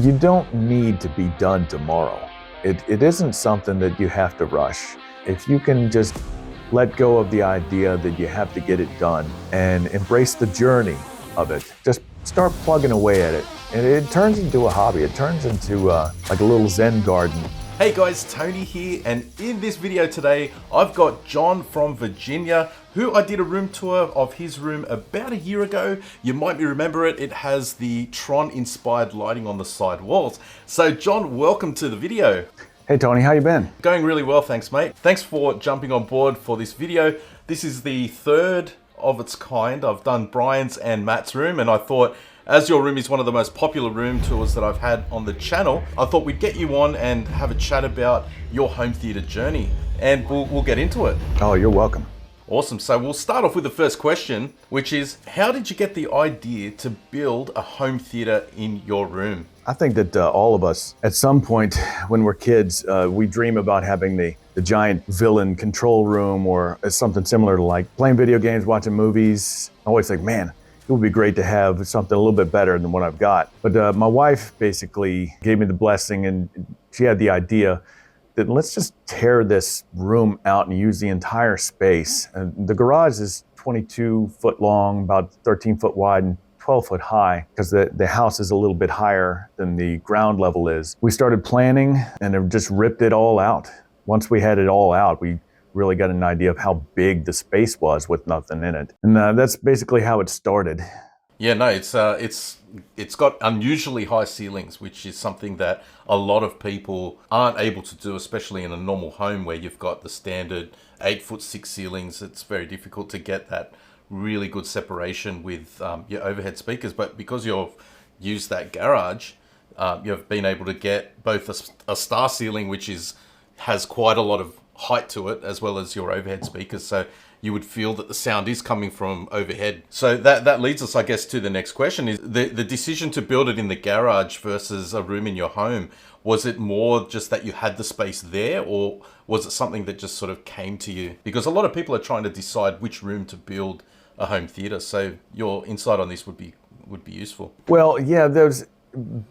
You don't need to be done tomorrow. It isn't something that you have to rush. If you can just let go of the idea that you have to get it done and embrace the journey of it, just start plugging away at it. And it turns into a hobby. It turns into like a little Zen garden. Hey guys, Tony here, and in this video today, I've got John from Virginia, who I did a room tour of his room about a year ago. You might remember it. It has the Tron-inspired lighting on the side walls. So John, welcome to the video. Hey Tony, how you been? Going really well, thanks mate. Thanks for jumping on board for this video. This is the third of its kind. I've done Brian's and Matt's room, and I thought, as your room is one of the most popular room tours that I've had on the channel, I thought we'd get you on and have a chat about your home theater journey, and we'll get into it. Oh, you're welcome. Awesome. So we'll start off with the first question, which is, how did you get the idea to build a home theater in your room? I think that all of us, at some point when we're kids, we dream about having the giant villain control room or something similar to like playing video games, watching movies. I always think, man, it would be great to have something a little bit better than what I've got. But my wife basically gave me the blessing, and she had the idea that let's just tear this room out and use the entire space. And the garage is 22 foot long, about 13 foot wide, and 12 foot high, because the house is a little bit higher than the ground level is. We started planning and have just ripped it all out. Once we had it all out, we really got an idea of how big the space was with nothing in it. And that's basically how it started. Yeah, no, it's got unusually high ceilings, which is something that a lot of people aren't able to do, especially in a normal home where you've got the standard 8'6" ceilings. It's very difficult to get that really good separation with your overhead speakers. But because you've used that garage, you've been able to get both a star ceiling, which has quite a lot of height to it, as well as your overhead speakers, so you would feel that the sound is coming from overhead. So that leads us, I guess, to the next question: is the decision to build it in the garage versus a room in your home, was it more just that you had the space there, or was it something that just sort of came to you? Because a lot of people are trying to decide which room to build a home theater, so your insight on this would be useful. Well, yeah,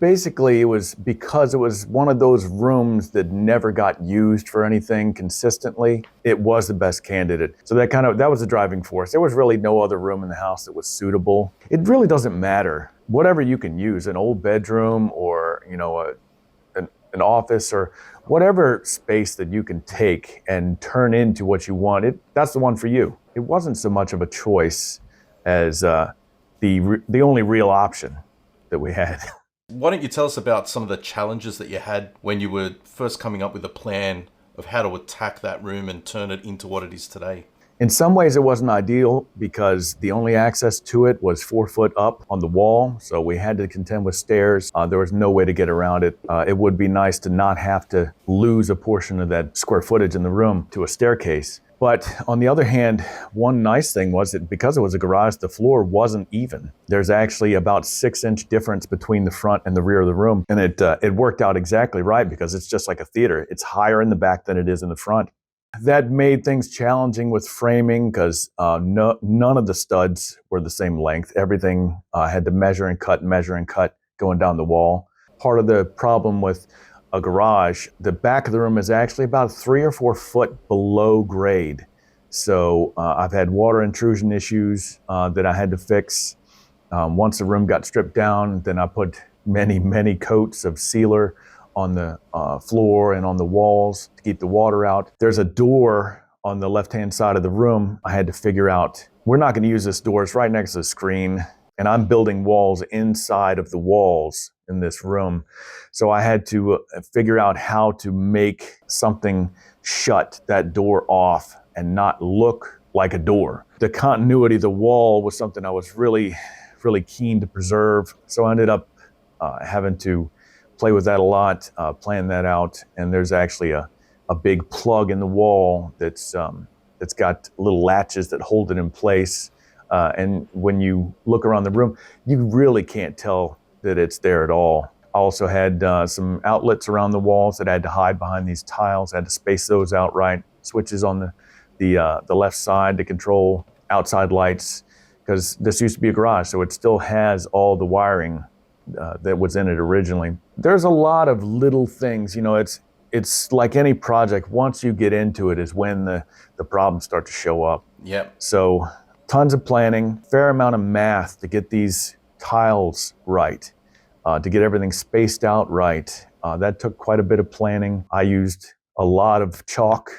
basically, it was because it was one of those rooms that never got used for anything consistently. It was the best candidate. So that was the driving force. There was really no other room in the house that was suitable. It really doesn't matter. Whatever you can use, an old bedroom or, an office or whatever space that you can take and turn into what you want, that's the one for you. It wasn't so much of a choice as the only real option that we had. Why don't you tell us about some of the challenges that you had when you were first coming up with a plan of how to attack that room and turn it into what it is today? In some ways it wasn't ideal because the only access to it was 4 foot up on the wall, so we had to contend with stairs. There was no way to get around it. It would be nice to not have to lose a portion of that square footage in the room to a staircase. But on the other hand, one nice thing was that because it was a garage, the floor wasn't even. There's actually about 6-inch difference between the front and the rear of the room. And it worked out exactly right because it's just like a theater. It's higher in the back than it is in the front. That made things challenging with framing because none of the studs were the same length. Everything had to measure and cut going down the wall. Part of the problem with a garage, the back of the room is actually about 3 or 4 foot below grade. So I've had water intrusion issues that I had to fix. Once the room got stripped down, then I put many coats of sealer on the floor and on the walls to keep the water out. There's a door on the left-hand side of the room. I had to figure out, we're not going to use this door. It's right next to the screen, and I'm building walls inside of the walls in this room. So I had to figure out how to make something shut that door off and not look like a door. The continuity of the wall was something I was really keen to preserve. So I ended up having to play with that a lot, plan that out. And there's actually a big plug in the wall that's got little latches that hold it in place. And when you look around the room, you really can't tell that it's there at all. I also had some outlets around the walls that I had to hide behind these tiles. I had to space those out right. Switches on the left side to control outside lights, because this used to be a garage, so it still has all the wiring that was in it originally. There's a lot of little things, you know, it's like any project. Once you get into it is when the problems start to show up. Yep. So tons of planning, fair amount of math to get these tiles right, to get everything spaced out right. That took quite a bit of planning. I used a lot of chalk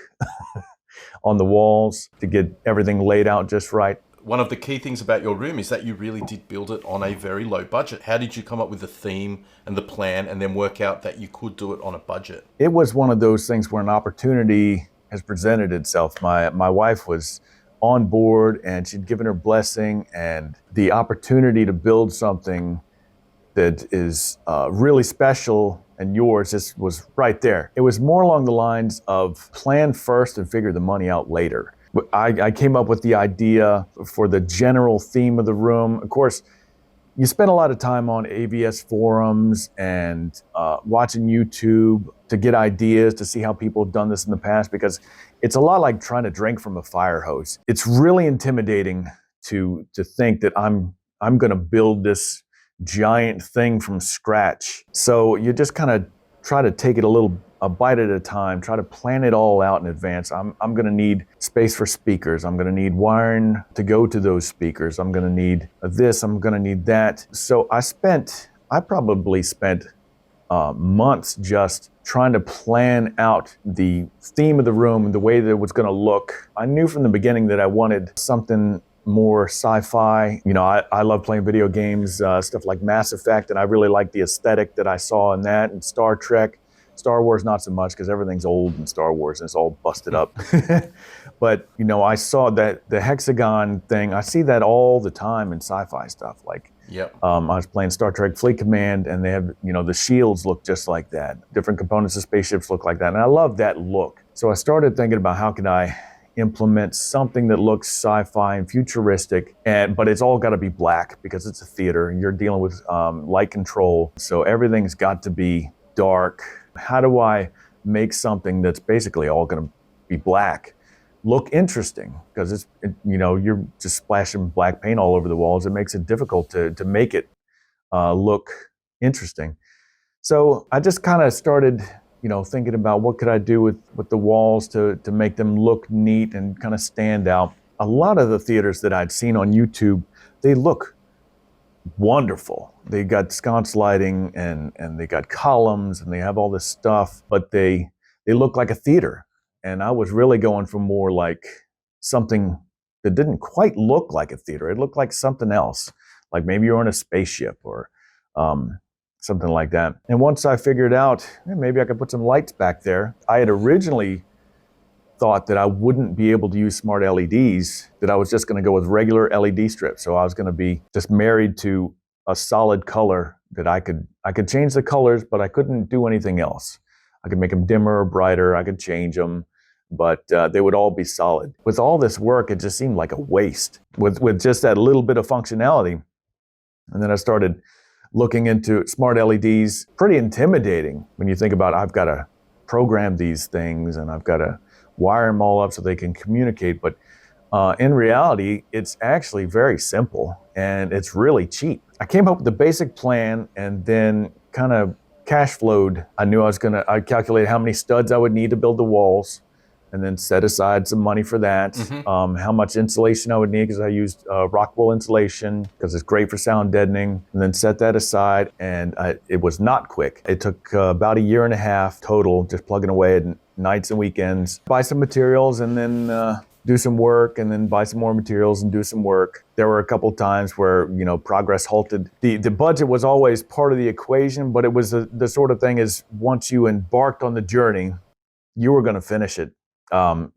on the walls to get everything laid out just right. One of the key things about your room is that you really did build it on a very low budget. How did you come up with the theme and the plan and then work out that you could do it on a budget? It was one of those things where an opportunity has presented itself. My wife was on board and she'd given her blessing, and the opportunity to build something that is really special and yours just was right there. It was more along the lines of plan first and figure the money out later. I came up with the idea for the general theme of the room. Of course, you spend a lot of time on AVS forums and watching YouTube to get ideas, to see how people have done this in the past, because it's a lot like trying to drink from a fire hose. It's really intimidating to think that I'm going to build this giant thing from scratch. So you just kind of try to take it a bite at a time, try to plan it all out in advance. I'm going to need space for speakers. I'm going to need wiring to go to those speakers. I'm going to need this. I'm going to need that. So I probably spent months just trying to plan out the theme of the room and the way that it was going to look. I knew from the beginning that I wanted something more sci-fi. You know, I love playing video games, stuff like Mass Effect, and I really like the aesthetic that I saw in that, and Star Trek. Star Wars, not so much, because everything's old in Star Wars and it's all busted up. But, you know, I saw that the hexagon thing, I see that all the time in sci-fi stuff. Like, Yep. I was playing Star Trek Fleet Command, and they have, you know, the shields look just like that. Different components of spaceships look like that. And I love that look. So I started thinking about how could I implement something that looks sci-fi and futuristic, but it's all got to be black because it's a theater and you're dealing with light control. So everything's got to be dark. How do I make something that's basically all going to be black look interesting? Because you know, you're just splashing black paint all over the walls. It makes it difficult to make it look interesting. So I just kind of started, you know, thinking about what could I do with the walls to make them look neat and kind of stand out. A lot of the theaters that I'd seen on YouTube, they look wonderful. They got sconce lighting and they got columns and they have all this stuff, but they look like a theater. And I was really going for more like something that didn't quite look like a theater. It looked like something else, like maybe you're on a spaceship or something like that. And once I figured out, maybe I could put some lights back there. I had originally thought that I wouldn't be able to use smart LEDs, that I was just going to go with regular LED strips. So I was going to be just married to a solid color that I could change the colors, but I couldn't do anything else. I could make them dimmer or brighter. I could change them, but they would all be solid. With all this work, it just seemed like a waste with just that little bit of functionality. And then I started looking into smart LEDs. Pretty intimidating when you think about I've got to program these things and I've got to wire them all up so they can communicate. But in reality, it's actually very simple and it's really cheap. I came up with the basic plan and then kind of cash flowed. I knew I calculated how many studs I would need to build the walls and then set aside some money for that. How much insulation I would need, because I used rock wool insulation because it's great for sound deadening, and then set that aside. And it was not quick. It took about a year and a half total, just plugging away at nights and weekends. Buy some materials and then do some work, and then buy some more materials and do some work. There were a couple times where, you know, progress halted. The budget was always part of the equation, but it was the sort of thing is once you embarked on the journey, you were going to finish it.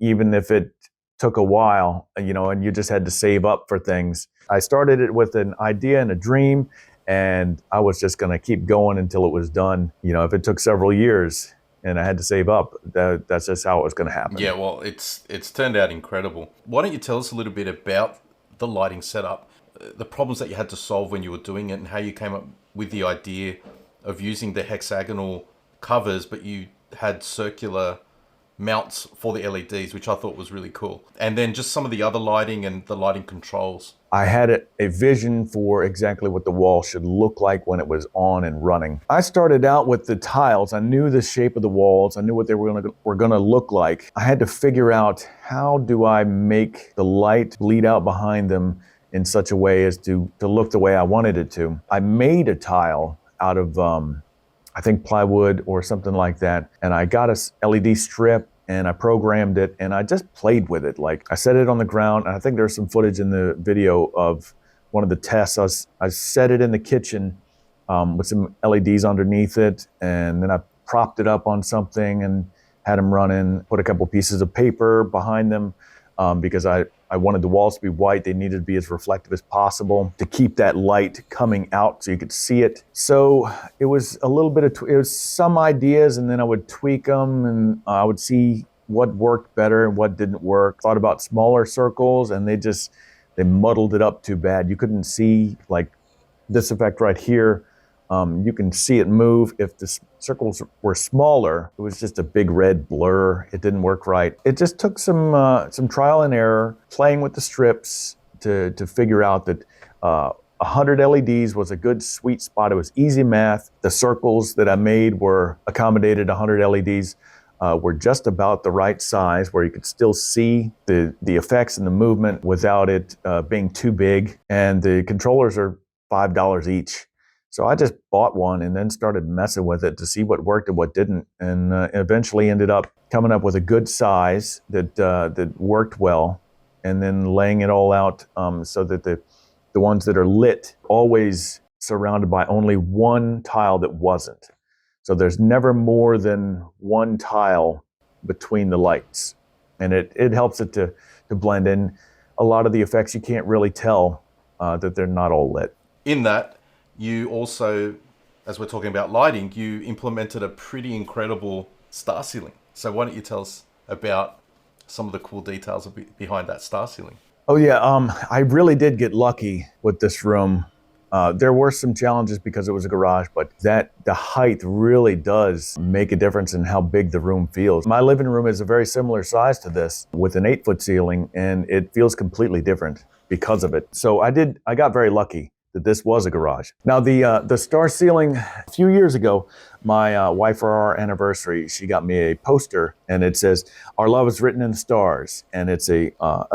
Even if it took a while, you know, and you just had to save up for things. I started it with an idea and a dream, and I was just going to keep going until it was done. You know, if it took several years and I had to save up, that's just how it was going to happen. Yeah, well, it's turned out incredible. Why don't you tell us a little bit about the lighting setup, the problems that you had to solve when you were doing it, and how you came up with the idea of using the hexagonal covers, but you had circular mounts for the LEDs, which I thought was really cool. And then just some of the other lighting and the lighting controls. I had a vision for exactly what the wall should look like when it was on and running. I started out with the tiles. I knew the shape of the walls. I knew what they were gonna look like. I had to figure out, how do I make the light bleed out behind them in such a way as to look the way I wanted it to. I made a tile out of, I think, plywood or something like that, and I got a LED strip, and I programmed it, and I just played with it. Like, I set it on the ground, and I think there's some footage in the video of one of the tests. I set it in the kitchen with some LEDs underneath it, and then I propped it up on something and had them running, put a couple pieces of paper behind them because I wanted the walls to be white. They needed to be as reflective as possible to keep that light coming out so you could see it. So it was a little bit of, it was some ideas, and then I would tweak them, and I would see what worked better and what didn't work. Thought about smaller circles, and they muddled it up too bad. You couldn't see, like this effect right here. You can see it move. If the circles were smaller, it was just a big red blur. It didn't work right. It just took some trial and error, playing with the strips to figure out that 100 LEDs was a good sweet spot. It was easy math. The circles that I made were accommodated 100 LEDs. Were just about the right size where you could still see the effects and the movement without it being too big. And the controllers are $5 each. So I just bought one and then started messing with it to see what worked and what didn't, and eventually ended up coming up with a good size that worked well, and then laying it all out so that the ones that are lit always surrounded by only one tile that wasn't. So there's never more than one tile between the lights, and it helps it to blend in. A lot of the effects you can't really tell that they're not all lit. In that, you also, as we're talking about lighting, you implemented a pretty incredible star ceiling. So why don't you tell us about some of the cool details behind that star ceiling? Oh yeah, I really did get lucky with this room. There were some challenges because it was a garage, but the height really does make a difference in how big the room feels. My living room is a very similar size to this with an 8-foot ceiling, and it feels completely different because of it. So I got very lucky that this was a garage. Now the star ceiling, a few years ago, my wife, for our anniversary, she got me a poster, and it says, "Our love is written in the stars," and it's a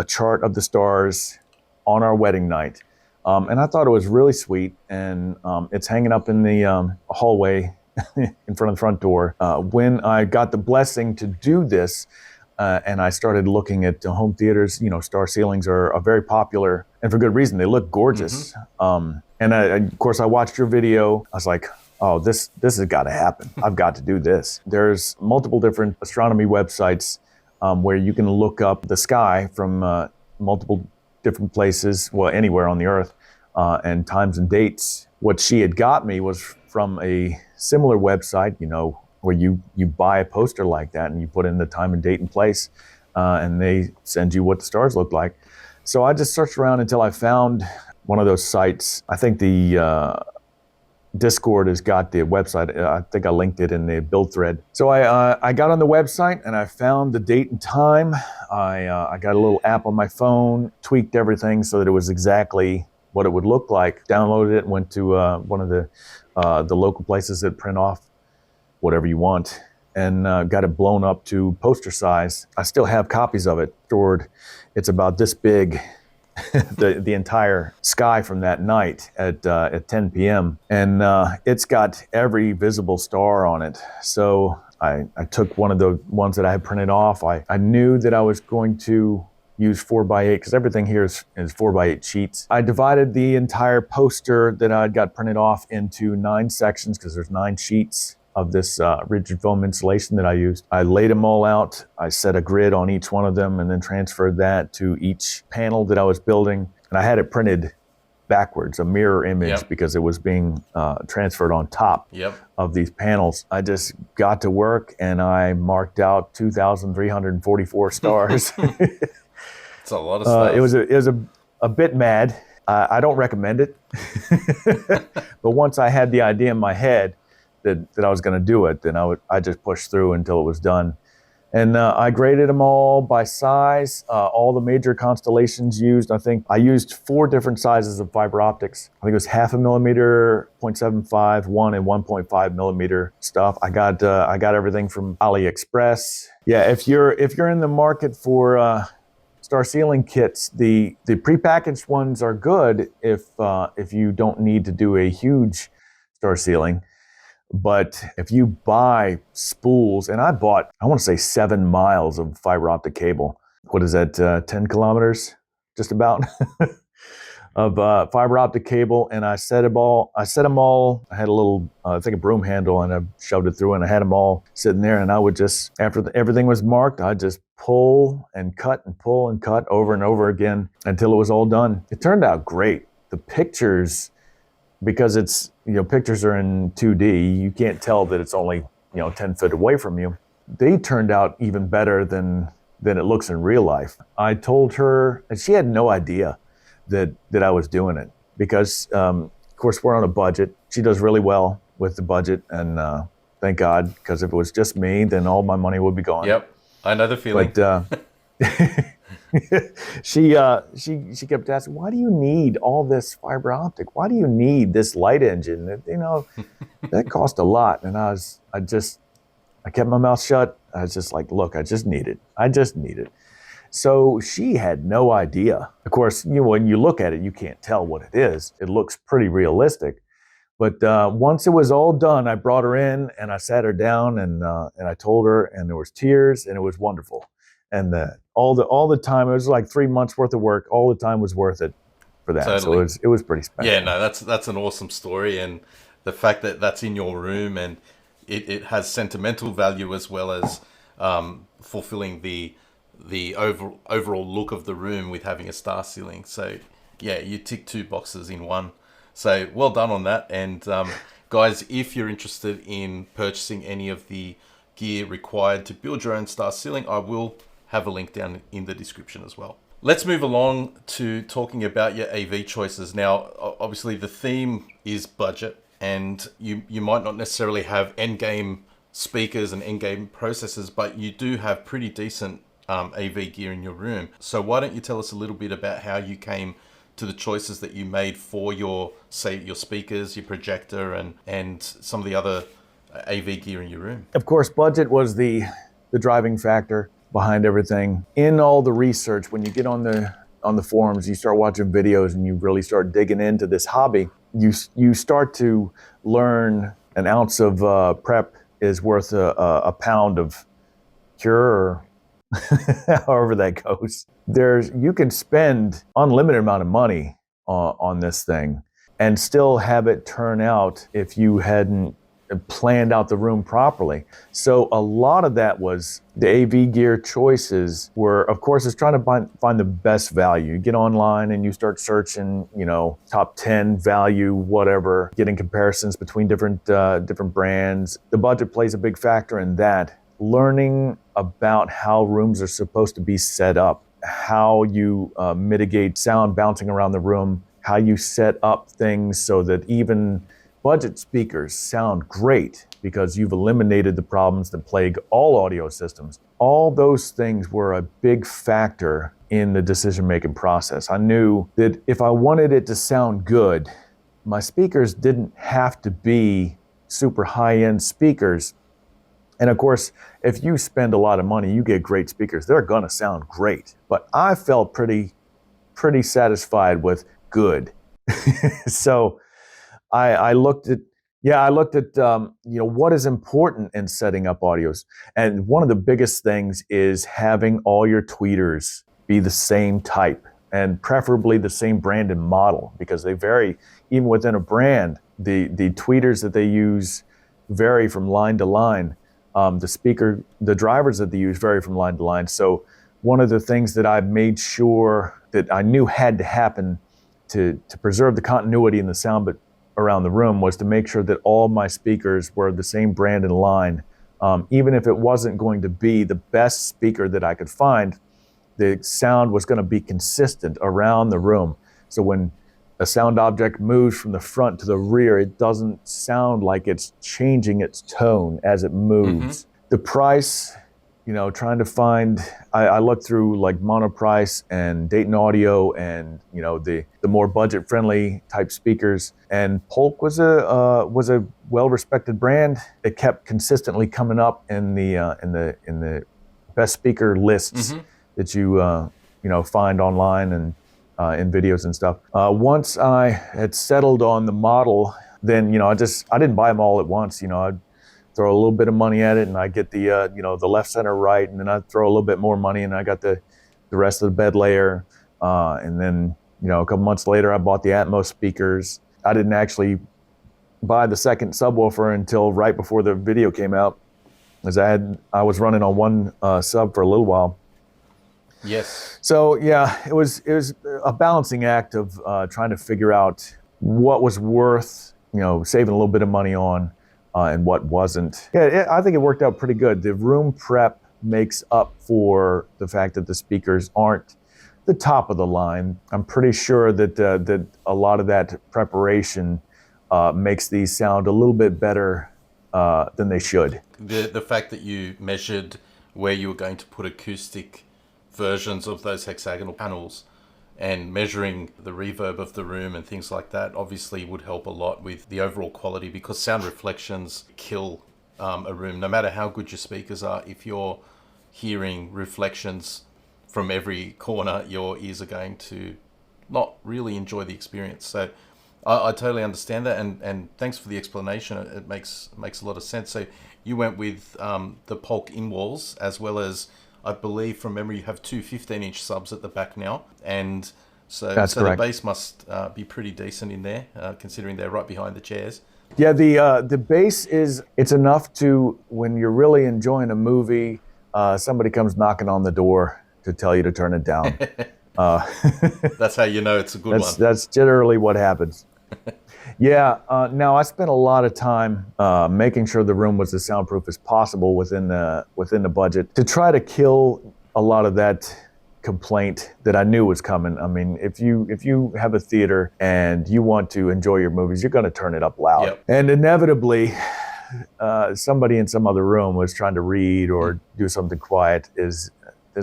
chart of the stars on our wedding night. And I thought it was really sweet, and it's hanging up in the hallway in front of the front door. When I got the blessing to do this, and I started looking at home theaters, star ceilings are very popular, and for good reason. They look gorgeous. Mm-hmm. And of course, I watched your video. I was like, oh, this has got to happen. I've got to do this. There's multiple different astronomy websites where you can look up the sky from multiple different places, well, anywhere on the earth, and times and dates. What she had got me was from a similar website, where you buy a poster like that and you put in the time and date and place, and they send you what the stars look like. So I just searched around until I found one of those sites. I think the Discord has got the website. I think I linked it in the build thread. So I got on the website and I found the date and time. I got a little app on my phone, tweaked everything so that it was exactly what it would look like. Downloaded it, went to one of the local places that print off whatever you want, and got it blown up to poster size. I still have copies of it stored. It's about this big, the entire sky from that night at 10 p.m. And it's got every visible star on it. So I took one of the ones that I had printed off. I knew that I was going to use 4x8 because everything here is 4x8 sheets. I divided the entire poster that I got printed off into 9 sections because there's 9 sheets of this rigid foam insulation that I used. I laid them all out. I set a grid on each one of them and then transferred that to each panel that I was building. And I had it printed backwards, a mirror image, because it was being transferred on top of these panels. I just got to work and I marked out 2,344 stars. It's a lot of stuff. It was a bit mad. I don't recommend it. But once I had the idea in my head that I was going to do it, then I just pushed through until it was done. And I graded them all by size, all the major constellations used. I think I used 4 different sizes of fiber optics. I think it was 0.5 millimeter, 0.75, 1 and 1.5 millimeter stuff. I got everything from AliExpress. Yeah, if you're in the market for star ceiling kits, the prepackaged ones are good if you don't need to do a huge star ceiling. But if you buy spools, and I bought, I want to say 7 miles of fiber optic cable. What is that, 10 kilometers, just about, of fiber optic cable. And I set them all, I had a little, I think a broom handle, and I shoved it through, and I had them all sitting there. And I would just, after everything was marked, I'd just pull and cut and pull and cut over and over again until it was all done. It turned out great. The pictures, because it's, pictures are in 2D, you can't tell that it's only, 10 feet away from you. They turned out even better than it looks in real life. I told her, and she had no idea that I was doing it, because, of course, we're on a budget. She does really well with the budget, and thank God, because if it was just me, then all my money would be gone. Yep, I know the feeling. But she kept asking, why do you need all this fiber optic? Why do you need this light engine? That cost a lot. And I kept my mouth shut. I was just like, look, I just need it. So she had no idea. Of course, when you look at it, you can't tell what it is. It looks pretty realistic. But once it was all done, I brought her in and I sat her down, and I told her, and there was tears, and it was wonderful. And all the time, it was like 3 months worth of work. All the time was worth it for that. Totally. So it was pretty special. Yeah, no, that's an awesome story, and the fact that that's in your room, and it has sentimental value as well as fulfilling the overall look of the room with having a star ceiling. So yeah, you tick 2 boxes in one. So well done on that. And guys, if you're interested in purchasing any of the gear required to build your own star ceiling, I will have a link down in the description as well. Let's move along to talking about your AV choices. Now, obviously the theme is budget, and you might not necessarily have end-game speakers and end-game processors, but you do have pretty decent AV gear in your room. So why don't you tell us a little bit about how you came to the choices that you made for your speakers, your projector, and some of the other AV gear in your room? Of course, budget was the driving factor behind everything. In all the research, when you get on the forums, you start watching videos, and you really start digging into this hobby, you start to learn an ounce of prep is worth a pound of cure, or however that goes. You can spend unlimited amount of money on this thing and still have it turn out if you hadn't planned out the room properly. So a lot of that was the AV gear choices were, of course, it's trying to find the best value. You get online and you start searching, top 10 value, whatever, getting comparisons between different brands. The budget plays a big factor in that. Learning about how rooms are supposed to be set up, how you mitigate sound bouncing around the room, how you set up things so that even budget speakers sound great because you've eliminated the problems that plague all audio systems. All those things were a big factor in the decision-making process. I knew that if I wanted it to sound good, my speakers didn't have to be super high-end speakers. And of course, if you spend a lot of money, you get great speakers. They're gonna sound great. But I felt pretty satisfied with good. So I looked at what is important in setting up audios. And one of the biggest things is having all your tweeters be the same type, and preferably the same brand and model, because they vary even within a brand. The tweeters that they use vary from line to line. The drivers that they use vary from line to line. So one of the things that I made sure that I knew had to happen to preserve the continuity in the sound but around the room was to make sure that all my speakers were the same brand and line. Even if it wasn't going to be the best speaker that I could find, the sound was going to be consistent around the room. So when a sound object moves from the front to the rear, it doesn't sound like it's changing its tone as it moves. Mm-hmm. The price, trying to find. I looked through like Monoprice and Dayton Audio, and the more budget-friendly type speakers. And Polk was a well-respected brand. It kept consistently coming up in the best speaker lists that you find online and in videos and stuff. Once I had settled on the model, then I didn't buy them all at once. I'd throw a little bit of money at it, and I get the the left, center, right, and then I throw a little bit more money, and I got the rest of the bed layer. And then a couple months later, I bought the Atmos speakers. I didn't actually buy the second subwoofer until right before the video came out, as I was running on one sub for a little while. Yes. So yeah, it was a balancing act of trying to figure out what was worth saving a little bit of money on. And what wasn't. Yeah, I think it worked out pretty good. The room prep makes up for the fact that the speakers aren't the top of the line. I'm pretty sure that a lot of that preparation makes these sound a little bit better than they should. The fact that you measured where you were going to put acoustic versions of those hexagonal panels and measuring the reverb of the room and things like that obviously would help a lot with the overall quality, because sound reflections kill a room. No matter how good your speakers are, if you're hearing reflections from every corner, your ears are going to not really enjoy the experience. So I totally understand that, and thanks for the explanation. It makes a lot of sense. So you went with the Polk in walls, as well as, I believe from memory, you have two 15-inch subs at the back now, and so the bass must be pretty decent in there, considering they're right behind the chairs. Yeah, the bass it's enough to, when you're really enjoying a movie, somebody comes knocking on the door to tell you to turn it down. That's how you know it's a good one. That's generally what happens. Yeah. Now I spent a lot of time making sure the room was as soundproof as possible within the budget, to try to kill a lot of that complaint that I knew was coming. I mean, if you have a theater and you want to enjoy your movies, you're going to turn it up loud. Yep. And inevitably, somebody in some other room was trying to read or do something quiet is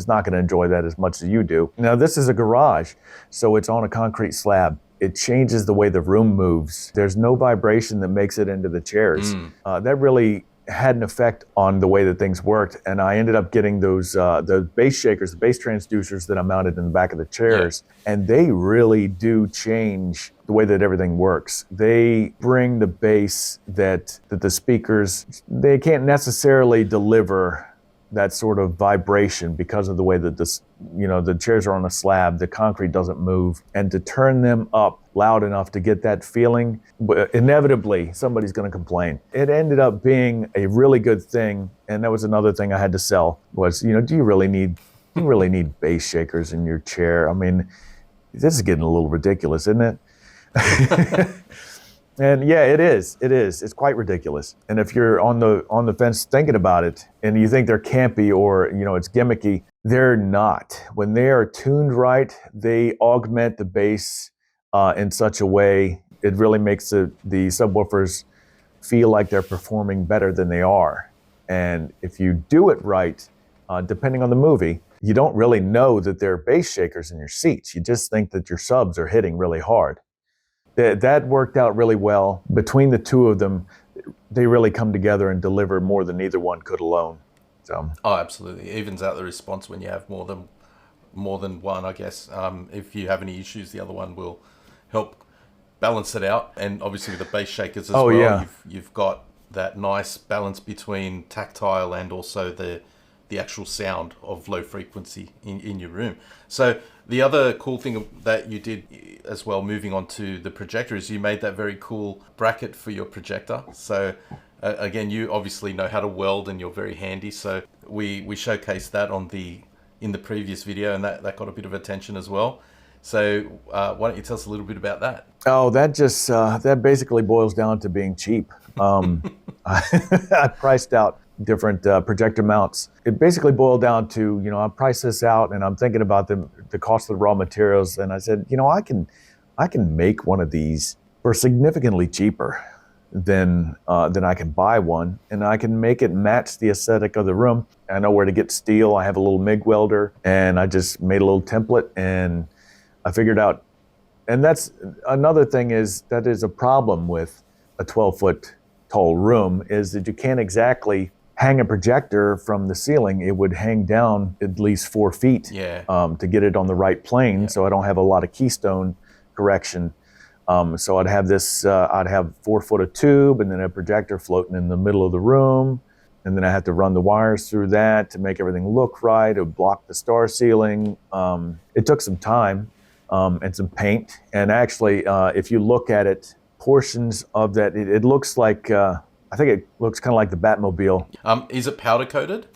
not going to enjoy that as much as you do. Now, this is a garage, so it's on a concrete slab. It changes the way the room moves. There's no vibration that makes it into the chairs. That really had an effect on the way that things worked, and I ended up getting those the bass shakers, the bass transducers that I mounted in the back of the chairs, and they really do change the way that everything works. They bring the bass that the speakers, they can't necessarily deliver that sort of vibration because of the way that the chairs are on a slab, the concrete doesn't move, and to turn them up loud enough to get that feeling, inevitably somebody's going to complain. It ended up being a really good thing, and that was another thing I had to sell, was, do you really need bass shakers in your chair? I mean, this is getting a little ridiculous, isn't it? And yeah, it is. It's quite ridiculous. And if you're on the fence thinking about it, and you think they're campy or it's gimmicky, they're not. When they are tuned right, they augment the bass in such a way, it really makes the subwoofers feel like they're performing better than they are. And if you do it right, depending on the movie, you don't really know that they're bass shakers in your seats. You just think that your subs are hitting really hard. That worked out really well. Between the two of them, they really come together and deliver more than either one could alone. So. Oh, absolutely. It evens out the response when you have more than one, I guess. If you have any issues, the other one will help balance it out. And obviously with the bass shakers as well, yeah. You've got that nice balance between tactile and also the actual sound of low frequency in your room. So the other cool thing that you did as well, moving on to the projector, is you made that very cool bracket for your projector. So again, you obviously know how to weld and you're very handy. So we showcased that in the previous video, and that got a bit of attention as well. So why don't you tell us a little bit about that? Oh, that basically boils down to being cheap. I priced out different projector mounts. It basically boiled down to, I priced this out and I'm thinking about the cost of the raw materials, and I said, I can make one of these for significantly cheaper. then I can buy one, and I can make it match the aesthetic of the room. I know where to get steel. I have a little MIG welder, and I just made a little template, and I figured out. And that's another thing that is a problem with a 12-foot tall room, is that you can't exactly hang a projector from the ceiling. It would hang down at least 4 feet to get it on the right plane, so I don't have a lot of keystone correction. So I'd have I'd have 4 foot of tube and then a projector floating in the middle of the room. And then I had to run the wires through that to make everything look right. It would block the star ceiling. It took some time and some paint. And actually, if you look at it, portions of that, it looks like, I think it looks kind of like the Batmobile. Is it powder coated?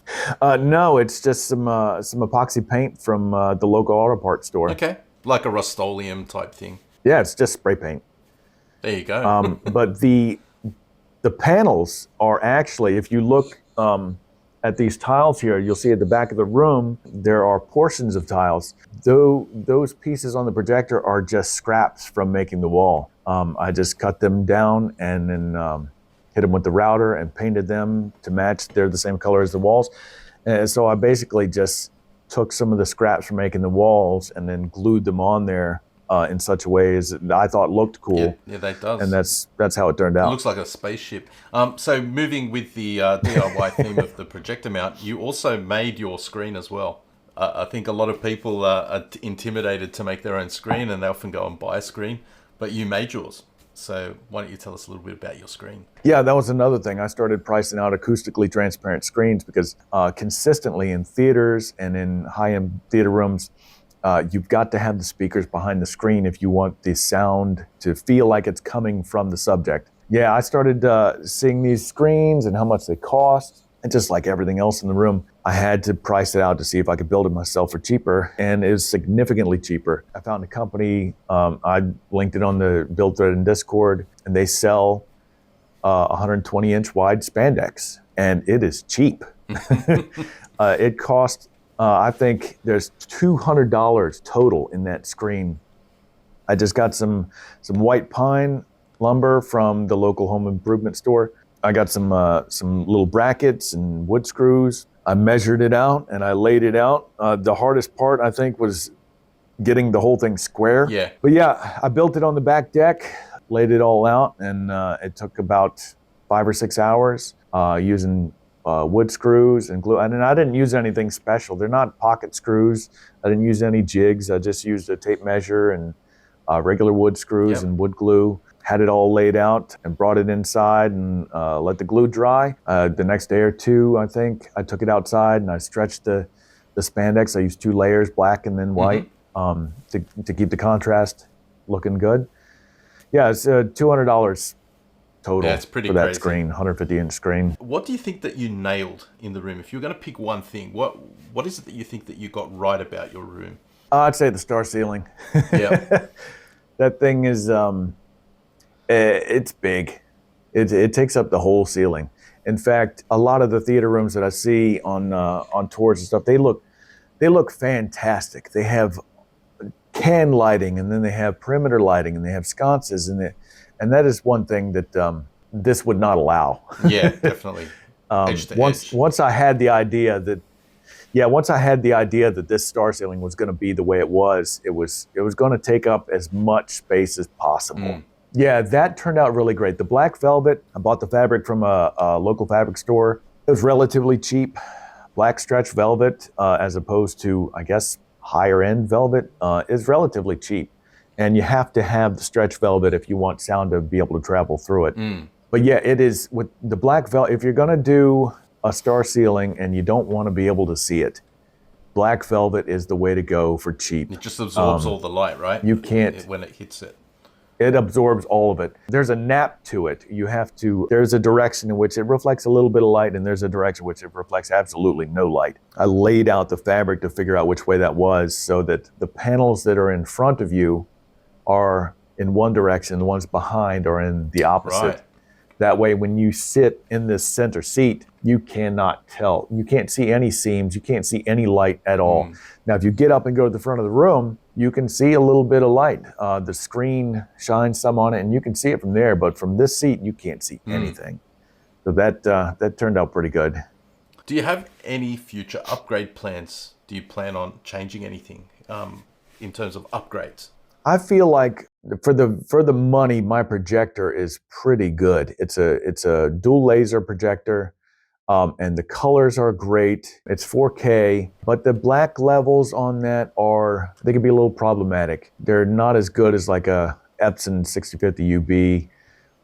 No, it's just some epoxy paint from the local auto parts store. Okay, like a Rust-Oleum type thing. Yeah, it's just spray paint. There you go. But the panels are actually, if you look at these tiles here, you'll see at the back of the room, there are portions of tiles. Though those pieces on the projector are just scraps from making the wall. I just cut them down and then hit them with the router and painted them to match. They're the same color as the walls. And so I basically just took some of the scraps from making the walls and then glued them on there in such a way as I thought looked cool. Yeah, that does. And that's how it turned out. It looks like a spaceship. So moving with the DIY theme of the projector mount, you also made your screen as well. I think a lot of people are intimidated to make their own screen, and they often go and buy a screen, but you made yours. So why don't you tell us a little bit about your screen? Yeah, that was another thing. I started pricing out acoustically transparent screens because consistently in theaters and in high-end theater rooms, you've got to have the speakers behind the screen if you want the sound to feel like it's coming from the subject. Yeah, I started seeing these screens and how much they cost. And just like everything else in the room, I had to price it out to see if I could build it myself for cheaper. And it was significantly cheaper. I found a company, I linked it on the build thread in Discord, and they sell 120-inch wide spandex. And it is cheap. It cost, I think there's $200 total in that screen. I just got some white pine lumber from the local home improvement store. I got some little brackets and wood screws. I measured it out and I laid it out. The hardest part, I think, was getting the whole thing square. Yeah. But yeah, I built it on the back deck, laid it all out, and it took about 5 or 6 hours using wood screws and glue. And I didn't use anything special. They're not pocket screws. I didn't use any jigs. I just used a tape measure and regular wood screws and wood glue. Had it all laid out and brought it inside and let the glue dry. The next day or two, I think, I took it outside and I stretched the spandex. I used 2 layers, black and then white, to keep the contrast looking good. Yeah, it's $200 total for that crazy screen, 150-inch screen. What do you think that you nailed in the room? If you were going to pick one thing, what is it that you think that you got right about your room? I'd say the star ceiling. Yeah. That thing is... it's big. It takes up the whole ceiling. In fact, a lot of the theater rooms that I see on tours and stuff, they look fantastic. They have can lighting, and then they have perimeter lighting, and they have sconces, and that is one thing that this would not allow. Yeah, definitely. Edge to edge. Once I had the idea that this star ceiling was going to be the way it was going to take up as much space as possible. Yeah, that turned out really great. The black velvet, I bought the fabric from a local fabric store. It was relatively cheap. Black stretch velvet, as opposed to, I guess, higher end velvet, is relatively cheap. And you have to have the stretch velvet if you want sound to be able to travel through it. But yeah, it is with the black velvet. If you're going to do a star ceiling and you don't want to be able to see it, black velvet is the way to go for cheap. It just absorbs all the light, right? You can't when it hits it. It absorbs all of it. There's a nap to it. There's a direction in which it reflects a little bit of light, and there's a direction in which it reflects absolutely no light. I laid out the fabric to figure out which way that was so that the panels that are in front of you are in one direction, the ones behind are in the opposite. Right. That way, when you sit in this center seat, you cannot tell. You can't see any seams. You can't see any light at all. Now, if you get up and go to the front of the room, you can see a little bit of light. The screen shines some on it, and you can see it from there. But from this seat, you can't see anything. So that turned out pretty good. Do you have any future upgrade plans? Do you plan on changing anything in terms of upgrades? I feel like for the money, my projector is pretty good. It's a dual laser projector, and the colors are great. It's 4K, but the black levels on that they can be a little problematic. They're not as good as like a Epson 6050 UB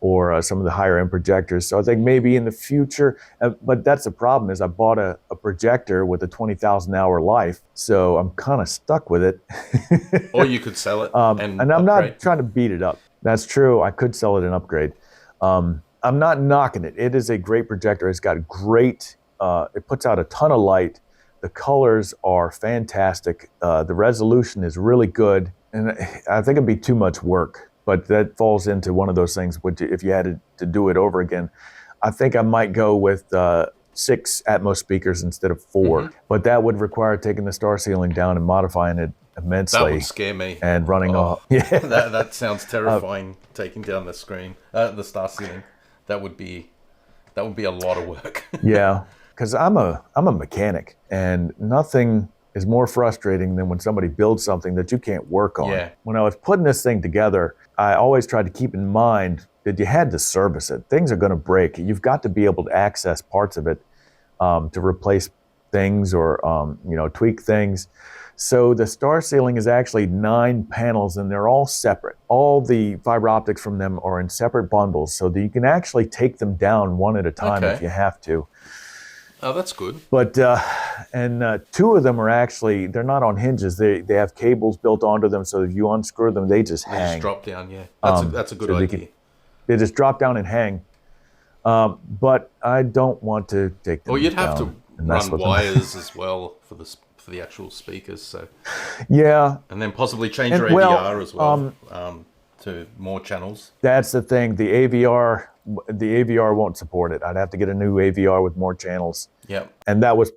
or some of the higher end projectors. So I think maybe in the future, but that's the problem is I bought a projector with a 20,000 hour life. So I'm kind of stuck with it. Or you could sell it and I'm upgrade. Not trying to beat it up. That's true. I could sell it and upgrade. I'm not knocking it. It is a great projector. It's got great, it puts out a ton of light. The colors are fantastic. The resolution is really good. And I think it'd be too much work. But that falls into one of those things, which if you had to do it over again, I think I might go with 6 Atmos speakers instead of 4. But that would require taking the star ceiling down and modifying it immensely. That would scare me. And running off. Yeah. That sounds terrifying, taking down the screen, the star ceiling. That would be a lot of work. Yeah, because I'm a mechanic, and nothing is more frustrating than when somebody builds something that you can't work on. Yeah. When I was putting this thing together, I always tried to keep in mind that you had to service it. Things are going to break. You've got to be able to access parts of it to replace things or tweak things. So the star ceiling is actually 9 panels, and they're all separate. All the fiber optics from them are in separate bundles, so that you can actually take them down one at a time if you have to. Oh, that's good. But 2 of them are actually, they're not on hinges. They have cables built onto them, so if you unscrew them, they just hang. They just drop down, yeah. That's a good idea. They just drop down and hang. But I don't want to take them down. Well, you'd have to run wires as well for the actual speakers. So yeah. And then possibly change your AVR as well to more channels. That's the thing. The AVR won't support it. I'd have to get a new AVR with more channels. Yeah. And that was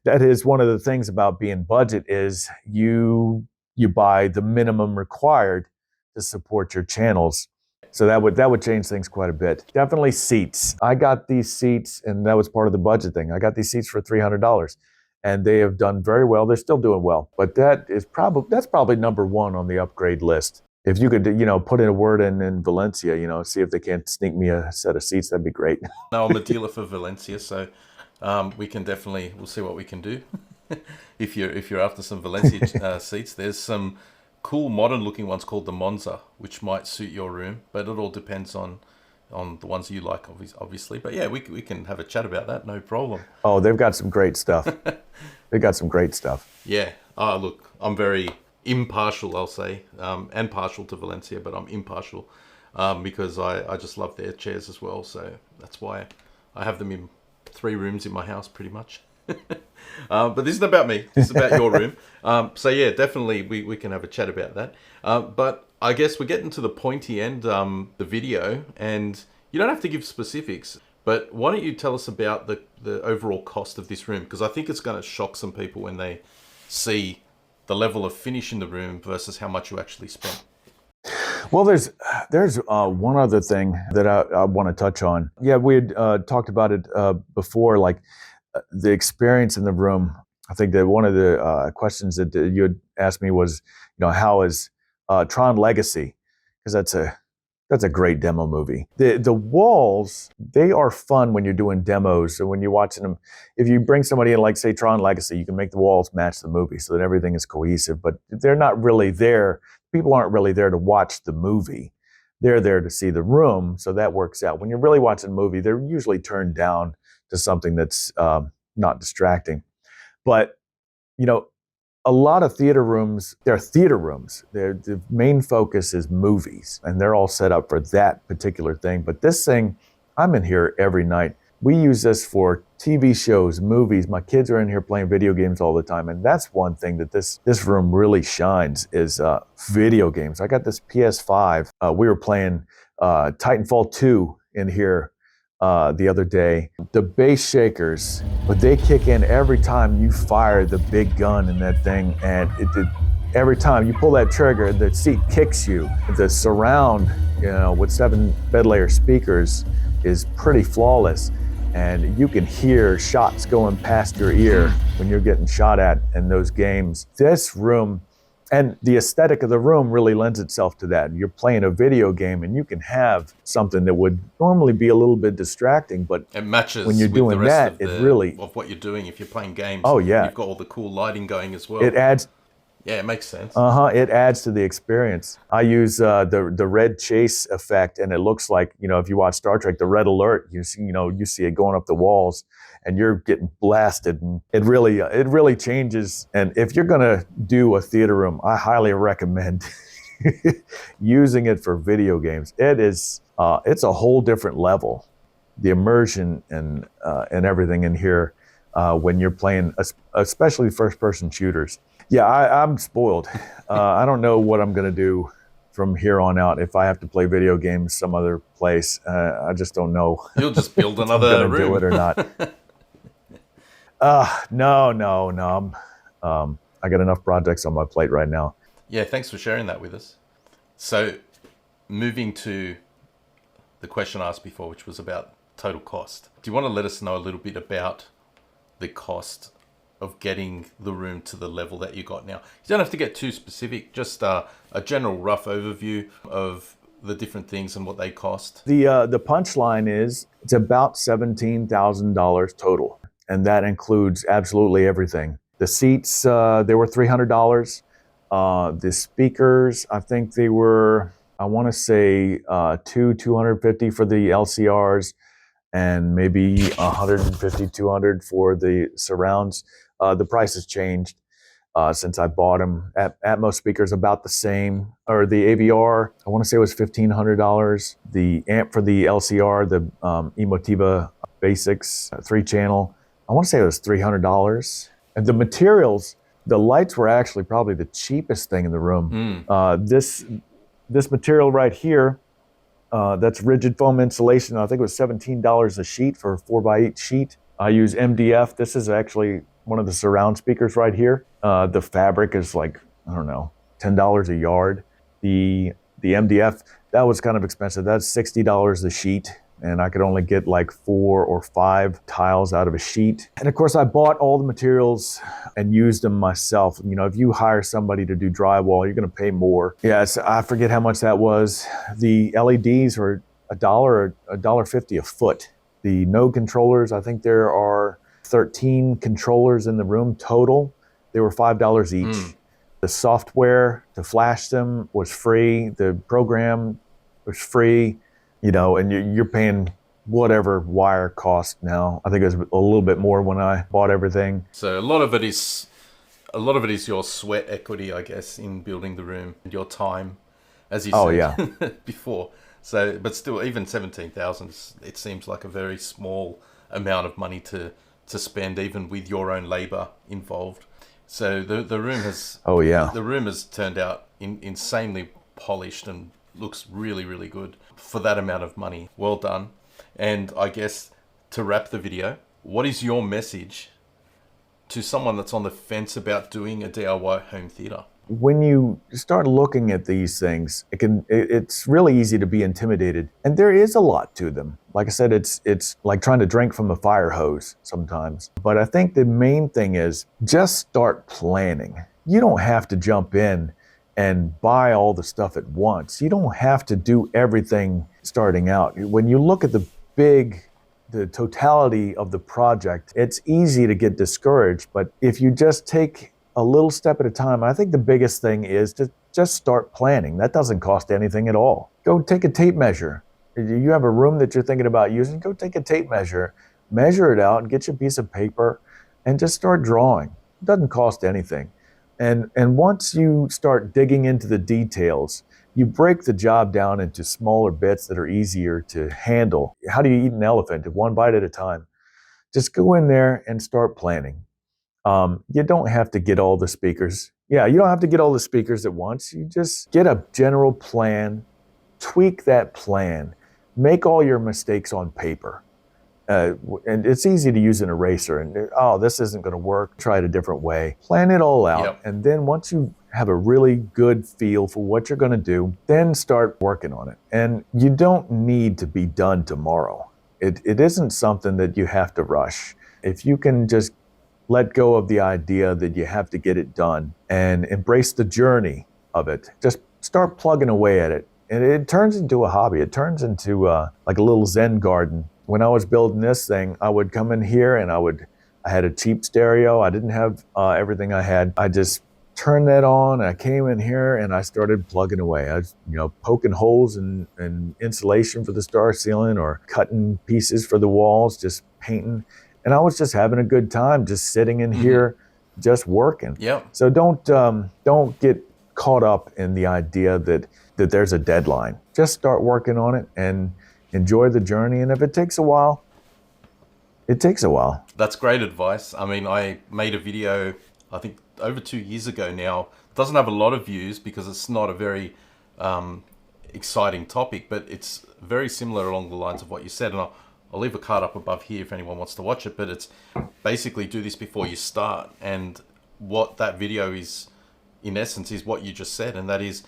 that is one of the things about being budget is you buy the minimum required to support your channels. So that would change things quite a bit. Definitely seats. I got these seats, and that was part of the budget thing. I got these seats for $300, and they have done very well. They're still doing well, but that's probably number 1 on the upgrade list. If you could, put in a word in Valencia, see if they can't sneak me a set of seats, that'd be great. No, I'm a dealer for Valencia, so we'll see what we can do. if you're after some Valencia seats, there's some cool modern looking ones called the Monza, which might suit your room, but it all depends on the ones you like, obviously. But yeah, we can have a chat about that, no problem. Oh, they've got some great stuff. They've got some great stuff. Yeah. Look, I'm very impartial, I'll say, and partial to Valencia, but I'm impartial because I just love their chairs as well. So that's why I have them in 3 rooms in my house, pretty much. But this isn't about me. This is about your room. So yeah, definitely we can have a chat about that. But I guess we're getting to the pointy end, the video, and you don't have to give specifics, but why don't you tell us about the overall cost of this room? Because I think it's going to shock some people when they see the level of finish in the room versus how much you actually spent. Well, there's one other thing that I want to touch on. Yeah, we had talked about it before, like the experience in the room. I think that one of the questions that you had asked me was, how is Tron Legacy? Because that's a great demo movie. The walls, they are fun when you're doing demos. So when you're watching them, if you bring somebody in, like say Tron Legacy, you can make the walls match the movie so that everything is cohesive, but they're not really there. People aren't really there to watch the movie. They're there to see the room, so that works out. When you're really watching a movie, they're usually turned down to something that's not distracting. But, a lot of theater rooms, they're theater rooms. The main focus is movies, and they're all set up for that particular thing. But this thing, I'm in here every night. We use this for TV shows, movies. My kids are in here playing video games all the time, and that's one thing that this room really shines is video games. I got this PS5. We were playing Titanfall 2 in here the other day. The bass shakers, but they kick in every time you fire the big gun in that thing, and every time you pull that trigger, the seat kicks you. The surround, with 7 bed layer speakers is pretty flawless, and you can hear shots going past your ear when you're getting shot at in those games. This room, and the aesthetic of the room really lends itself to that. You're playing a video game and you can have something that would normally be a little bit distracting, but it matches when you're with doing the rest that, of, it really, of what you're doing. If you're playing games, oh yeah, you've got all the cool lighting going as well. it adds. Yeah, it makes sense. It adds to the experience. I use the red chase effect, and it looks like, if you watch Star Trek, the red alert. You see it going up the walls, and you're getting blasted, and it really changes. And if you're gonna do a theater room, I highly recommend using it for video games. It's a whole different level. The immersion and everything in here when you're playing, especially first-person shooters. Yeah, I'm spoiled. I don't know what I'm going to do from here on out if I have to play video games some other place. I just don't know. You'll just build another room. Do it or not. No. I got enough projects on my plate right now. Yeah, thanks for sharing that with us. So, moving to the question I asked before, which was about total cost. Do you want to let us know a little bit about the cost of getting the room to the level that you got now? You don't have to get too specific, just a general rough overview of the different things and what they cost. The punchline is it's about $17,000 total, and that includes absolutely everything. The seats, they were $300. The speakers, I think they were, I want to say $250 for the LCRs, and maybe $150, $200 for the surrounds. The price has changed since I bought them. Atmos speakers about the same, or the AVR, I want to say it was $1,500. The amp for the LCR, the Emotiva Basics 3-channel, I want to say it was $300. And the materials, the lights were actually probably the cheapest thing in the room. This material right here, that's rigid foam insulation. I think it was $17 a sheet for a 4x8 sheet. I use MDF. This is actually one of the surround speakers right here. The fabric is like, I don't know, $10 a yard. The MDF, that was kind of expensive. That's $60 a sheet, and I could only get like 4 or 5 tiles out of a sheet. And of course, I bought all the materials and used them myself. If you hire somebody to do drywall, you're gonna pay more. Yes, I forget how much that was. The LEDs are $1 or $1.50 a foot. The node controllers, I think there are 13 controllers in the room total. They were $5 each. The software to flash them was free. The program was free, and you're paying whatever wire cost now. I think it was a little bit more when I bought everything. So a lot of it is your sweat equity, I guess, in building the room, and your time, as you said before. So, but still, even 17,000, it seems like a very small amount of money to spend, even with your own labor involved. So the room has the room has turned out insanely polished and looks really, really good for that amount of money. Well done. And I guess to wrap the video, what is your message to someone that's on the fence about doing a DIY home theater? When you start looking at these things, it's really easy to be intimidated, and there is a lot to them. Like I said, it's like trying to drink from a fire hose sometimes. But I think the main thing is just start planning. You don't have to jump in and buy all the stuff at once. You don't have to do everything starting out. When you look at the totality of the project, it's easy to get discouraged. But if you just take a little step at a time, I think the biggest thing is to just start planning. That doesn't cost anything at all. Go take a tape measure. If you have a room that you're thinking about using, go take a tape measure, measure it out, and get you a piece of paper, and just start drawing. It doesn't cost anything. And once you start digging into the details, you break the job down into smaller bits that are easier to handle. How do you eat an elephant? One bite at a time. Just go in there and start planning. You don't have to get all the speakers. Yeah, you don't have to get all the speakers at once. You just get a general plan, tweak that plan, make all your mistakes on paper. And it's easy to use an eraser and, oh, this isn't going to work. Try it a different way. Plan it all out. Yep. And then once you have a really good feel for what you're going to do, then start working on it. And you don't need to be done tomorrow. It isn't something that you have to rush. If you can just let go of the idea that you have to get it done and embrace the journey of it, just start plugging away at it. And it turns into a hobby. It turns into like a little Zen garden. When I was building this thing, I would come in here and I had a cheap stereo. I didn't have everything I had. I just turned that on. And I came in here and I started plugging away. I was, poking holes in insulation for the star ceiling or cutting pieces for the walls, just painting. And I was just having a good time, just sitting in here, just working. Yep. So don't get caught up in the idea that there's a deadline. Just start working on it and enjoy the journey. And if it takes a while, it takes a while. That's great advice. I mean, I made a video, I think over 2 years ago now. It doesn't have a lot of views because it's not a very exciting topic, but it's very similar along the lines of what you said. And I'll leave a card up above here if anyone wants to watch it, but it's basically do this before you start. And what that video is, in essence, is what you just said, and that is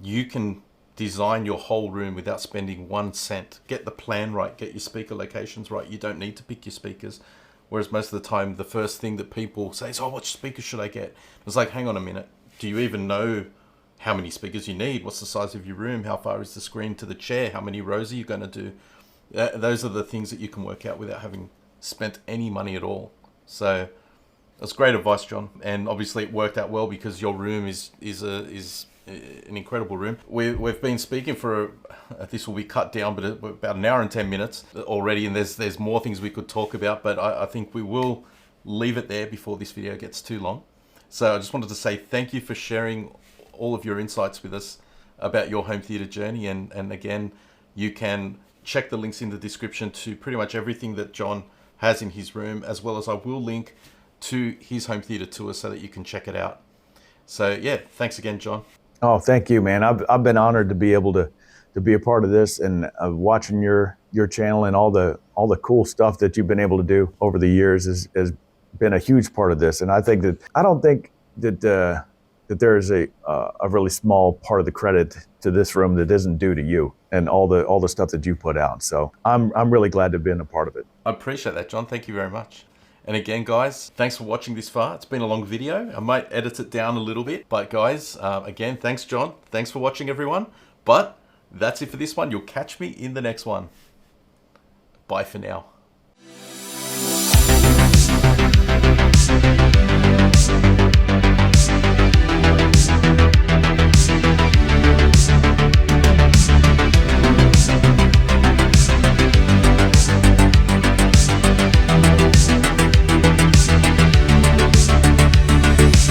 you can design your whole room without spending 1 cent. Get the plan right, get your speaker locations right. You don't need to pick your speakers. Whereas most of the time, the first thing that people say is, oh, what speakers should I get? It's like, hang on a minute. Do you even know how many speakers you need? What's the size of your room? How far is the screen to the chair? How many rows are you going to do? Those are the things that you can work out without having spent any money at all. So that's great advice, John. And obviously it worked out well because your room is an incredible room. We've been speaking for, this will be cut down, but about an hour and 10 minutes already. And there's more things we could talk about, but I think we will leave it there before this video gets too long. So I just wanted to say thank you for sharing all of your insights with us about your home theater journey. And again, you can check the links in the description to pretty much everything that John has in his room, as well as I will link to his home theater tour so that you can check it out. So yeah, thanks again, John. Oh, thank you, man. I've been honored to be able to be a part of this and watching your channel and all the cool stuff that you've been able to do over the years has been a huge part of this. And I don't think that there is a really small part of the credit to this room that isn't due to you and all the stuff that you put out. So I'm really glad to have been a part of it. I appreciate that, John. Thank you very much. And again, guys, thanks for watching this far. It's been a long video. I might edit it down a little bit. But guys, again, thanks, John. Thanks for watching, everyone. But that's it for this one. You'll catch me in the next one. Bye for now.